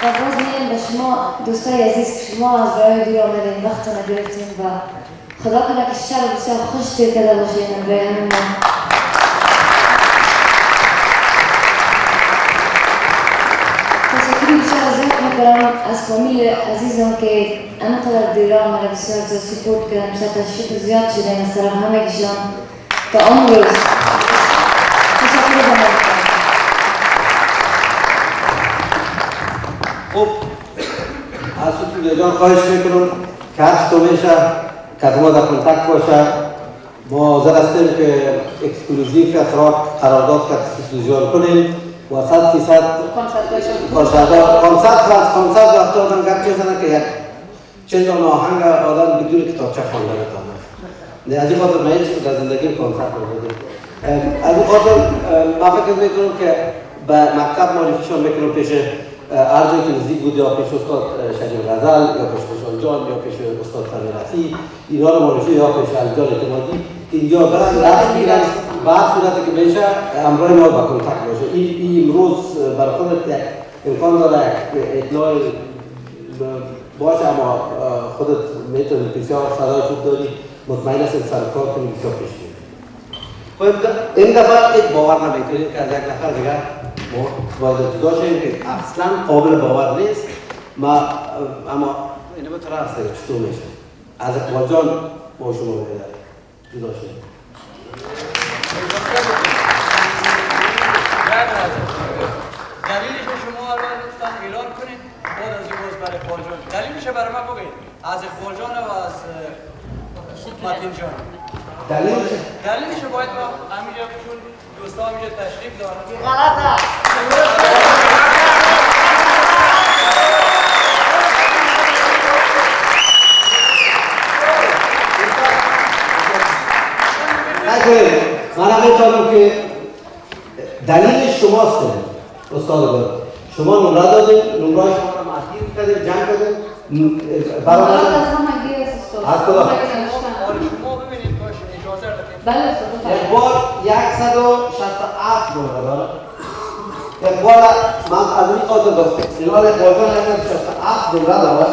و باز میگم به شما دوستای عزیز که شما از راه دور آمدین وقت نگرفتین و خدا کنه که شب بسیار خوش تیر کرده باشین برای همین تشکری بسیار زیاد میکنم از فامیل عزیزم که انقدر دیران مرا بسیار زیاد سپورت کردن تشکر زیاد شدن از طرف همه کشان تا امروز تشکر بکنم. خب از سوتون جان خواهش میکنم که هر چطور میشه که ما در کنتکت باشه ما حاضر هستیم که اکسکلوزیو قرارداد کاتسیزیون کنیم و 100% کنسرت وقت آدم گپ چیزنه که یک چند تا آهنگ آدم بدون کتابچه خوانده نتونه. نه از این خاطر من هیچ در زندگی کنسرت نبودم. از این خاطر من فکر میکنم که به مکتب معرفیشان میکنم پیش هر جایی که نزدیک بود یا پیش استاد شجریل غزل یا پیش خوشحال جان یا پیش استاد تمیرعطی اینا رو معرفی یا پیش علیجان اعتمادی که اینجا برن درس میگیرن بعد صورتی که بشه همراه ما با کنتکت باشه. این امروز برای خودت امکان داره اطلاع باشه اما خودت میتونی بسیار صدای خوب داری مطمئن هستیم سر کار کنی بسیار پیش میری. خب این دفعه یک باور نمیکنید که از یک نفر دیگر باید جدا شدیم که اصلا قابل باور نیست اما اینه به طرح هسته چطور میشه از اقبال جان با شما بیدر جدا شدیم. دلیلش شما لطفاً اعلان کنید بعد از این باز برای اقبال جان دلیلش برای من بگید از اقبال جان و از متین جان دلیلش باید ما همینجا چون دوستا همینجا تشریف دارن غلط است من میتونم که دلیلش شماست استاد شما نمره دادیم نمره شما رو معطیل کردیم جمع کردیم برای از کدام شما ببینید باشه اجازه بدید بله اقبال 167 نمره داره اقبال من از این خاطر داشتم سینال اقبال جان 167 نمره داره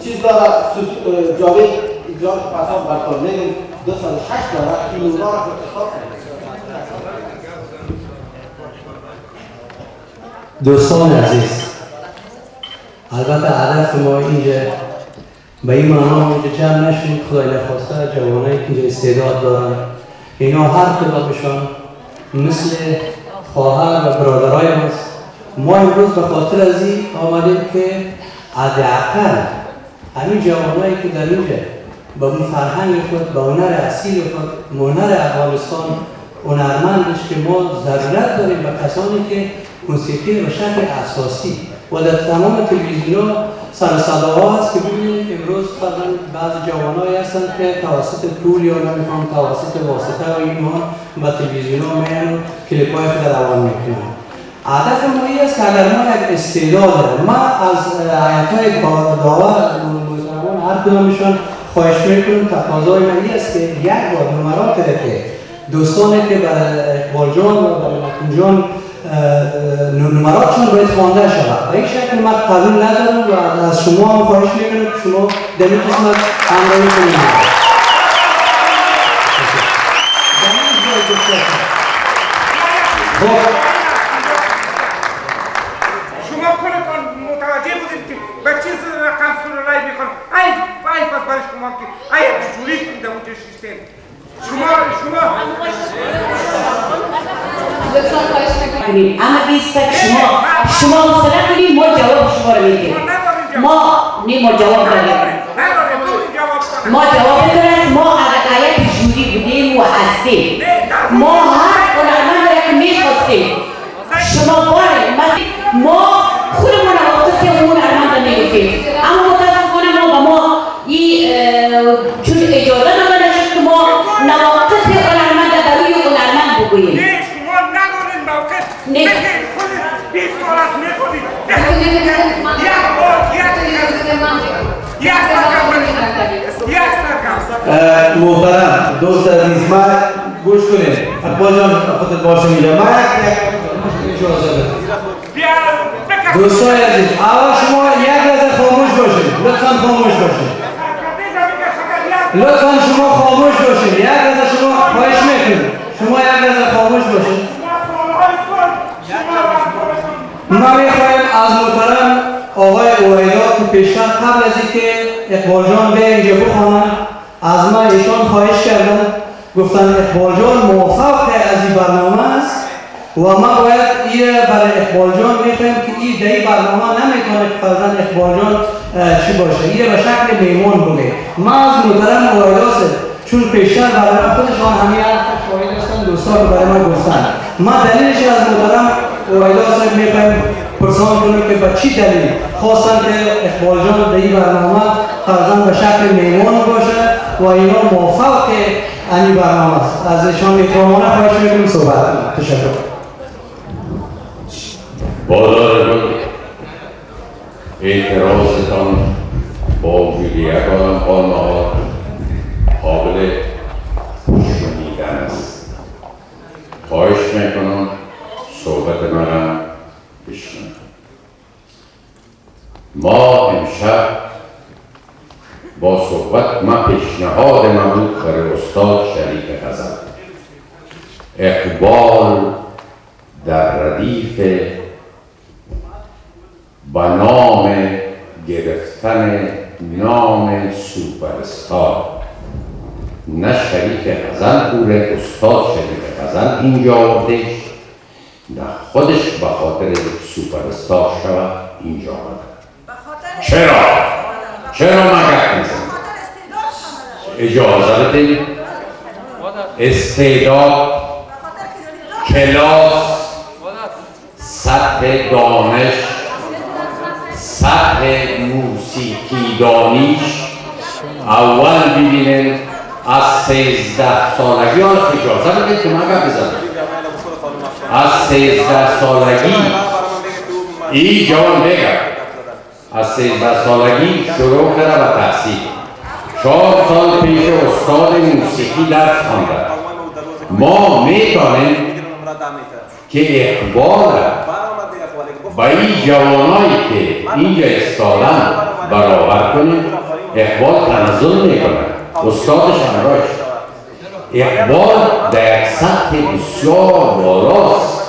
چیز داره جاوید جان پاسان برکار نگیم 206 داره این نمره را اختصاص دوستان عزیز البته هدف ما اینجا به این معنا اینجا جمع نشیم خدای نخواسته جوانایی که اینجا استعداد دارن اینا هر کدامشان مثل خواهر و برادرای ماست. ما امروز به خاطر از این آمدیم که حداقل همین جوانایی که در اینجا با اون فرهنگ خود با هنر اصیل خود هنر افغانستان هنرمندش که ما ضرورت داریم و کسانی که موسیقی به شکل اساسی و در تمام تلویزیون‌ها سر صداها هست که ببینید امروز مثلا بعضی جوانایی هستن که توسط پول یا نمی‌فهم توسط واسطه و اینها به تلویزیون‌ها میان و کلیپ‌های خود روان میکنن. هدف ما این است که اگر ما یک استعداد داریم ما از هیئت‌های داور مزرمان هر کدامشان خواهش میکنم تقاضای من این است که یک بار نمرات که دوستانی که برای اقبال جان و برای متین جان نمراتشون باید خوانده شود. به این شکل من قبول ندارم و از شما هم خواهش میکنم که شما در این قسمت همراهی کنید. شما کلتان متوجه بودید که به چیز رقم سرولایی میکن ای پس برای شما که ای جوریش کنده بود سیستم شما اما بیست شما مصدق کنید ما جواب شما رو میدیم ما جواب داریم ما جواب داریم ما عقایت جوری بودیم و هستیم ما هر هنرمند را که میخواستیم شما باید ما خودمون عواطف اون هنرمند نمیگفتیم اما متاسفانه ما به ما چون اجازه نداده شد که ما نواقص هنرمند برای هنرمند بگوییم شما ندارین موقع بگید خودت 20 سال است میخونید محترم دوست عزیز ما گوش کنید اقبال جان خودت باشه میگم ما یک اجازه بده دوستای عزیز اول شما یک لحظه خاموش باشید لطفا خاموش باشید لطفا شما خاموش باشید یک لحظه شما خواهش میکنم شما یک لحظه خاموش باشید ما میخوایم از محترم آقای اویدا که پیشتر قبل از اینکه اقبال جان به اینجا بخوانند از ما ایشان خواهش کردن گفتن اقبال جان موفق از این برنامه است و ما باید این برای اقبال جان میخوایم که این در این برنامه نمیتونه که فرزند اقبال جان چی باشه این به شکل میمون بگه ما از محترم اویدا چون پیشتر برای خودشان همین حرف شاهد هستن دوستان برای ما گفتن ما دلیلش از محترم اویدا میخوایم پرسان کنیم که به چی دلیل خواستن که اقبال جان در این برنامه فرزند به شکل میمون باشه و اینا موفق این برنامه است از ایشان اکرامانه خواهش میکنیم صحبت تشکر بازارتون اعتراضتان با وجود یک آدم خانه‌ها قابل شنیدن است خواهش میکنم صحبت منم بشنوید ما امشب با صحبت ما پیشنهاد من بود برای استاد شریف غزل اقبال در ردیف با نام گرفتن نام سوپرستار نه شریف غزل بوده استاد شریف غزل اینجا آوردش نه خودش به خاطر سوپرستار شود اینجا آورده چرا مگه میزن اجازه بدید استعداد کلاس سطح دانش سطح موسیقی دانیش اول ببینید از 13 سالگی اجازه بدید که مگه بزنم از 13 سالگی ای جوان بگم از 13 سالگی شروع کرده به تحصیل 4 سال پیش استاد موسیقی درس خوانده ما میتونیم که اقبال با این جوانایی که اینجا استادن برابر کنیم اقبال تنزل میکنه استادش همراهش اقبال در یک سطح بسیار بالاست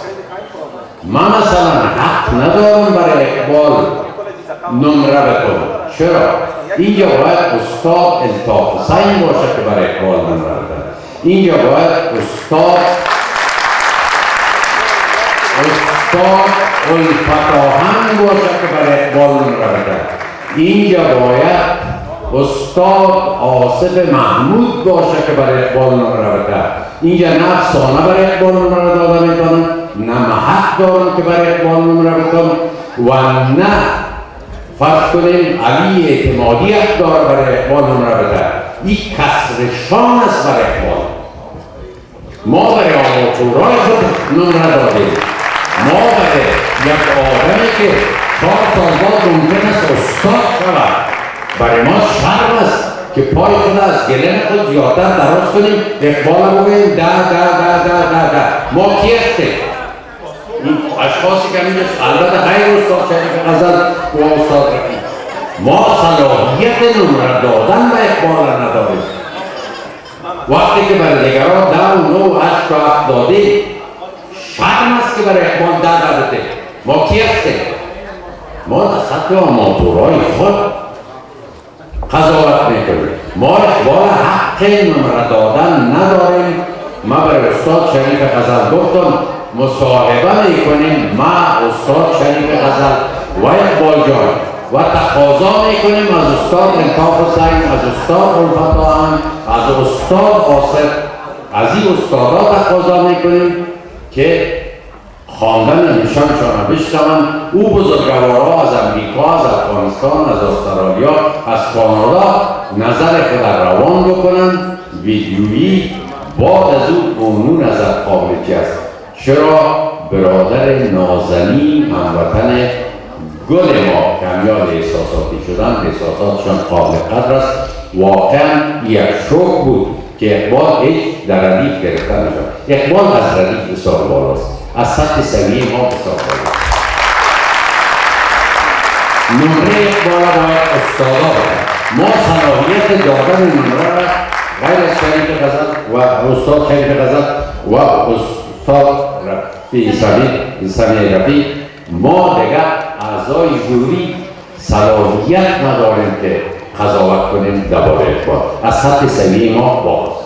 من مثلا حق ندارم برای اقبال نمره بکنم چرا؟ اینجا باید استاد الطاف حسین باشه که برای اقبال نمره بکنه اینجا باید استاد الفتاحن باشه که برای اقبال نمره بکنه اینجا باید استاد آصف محمود باشه که برای اقبال نمره بکنه اینجا نه افسانه برای اقبال نمره داده میکنم نه محق دارم که برای اقبال نمره بکنم و نه فرض کنیم علی اعتمادی حق داره برای اقبال نمره بکنه این کسر شان است برای اقبال ما برای آماتورای خود نمره دادیم ما برای یک آدمی که 4 سال بعد ممکن است استاد شود برای ما شرم است که پای خود از گلن خود زیادتر دراز کنیم اقبال بگویم ده ما کی هستیم این اشخاصی که میگه البته غیر استاد شریف غزل و استاد رفیق ما صلاحیت نمره دادن به اقبال نداریم وقتی که برای دیگران 10 و 9 و 8 و 7 دادیم شرم است که برای اقبال 10 داده ما کی هستیم ما در سطح آماتورای خود قضاوت میکنیم ما اقبال حق نمره دادن نداریم ما برای استاد شریف غزل گفتم مصاحبه میکنیم ما استاد شریف غزل و اقبال جان و تقاضا میکنیم از استاد الطاف حسین از استاد الفتاحن از استاد آصف از این استادا تقاضا میکنیم که خواندن نشانشان بشنوند او بزرگوارا از امریکا از افغانستان از استرالیا از کانادا نظر خود روان بکنند ویدیویی بعد از او قانون نظر قابلیتی است چرا برادر نازنین هموطن گل ما کمیاب احساساتی شدن احساساتشان قابل قدر است واقعا یک شوک بود که اقبال هیچ در ردیف گرفتن نشد اقبال از ردیف بسیار بالاست از سطح سویه ما بسیار بالاست نمره بالا باید استادا باید. ما صلاحیت دادن نمره را غیر از شریف غزل و استاد شریف غزل و استاد سمیع رفیع ما دیگر اعضای جوری صلاحیت نداریم که قضاوت کنیم درباره اخبار. از سطح سویه ما باز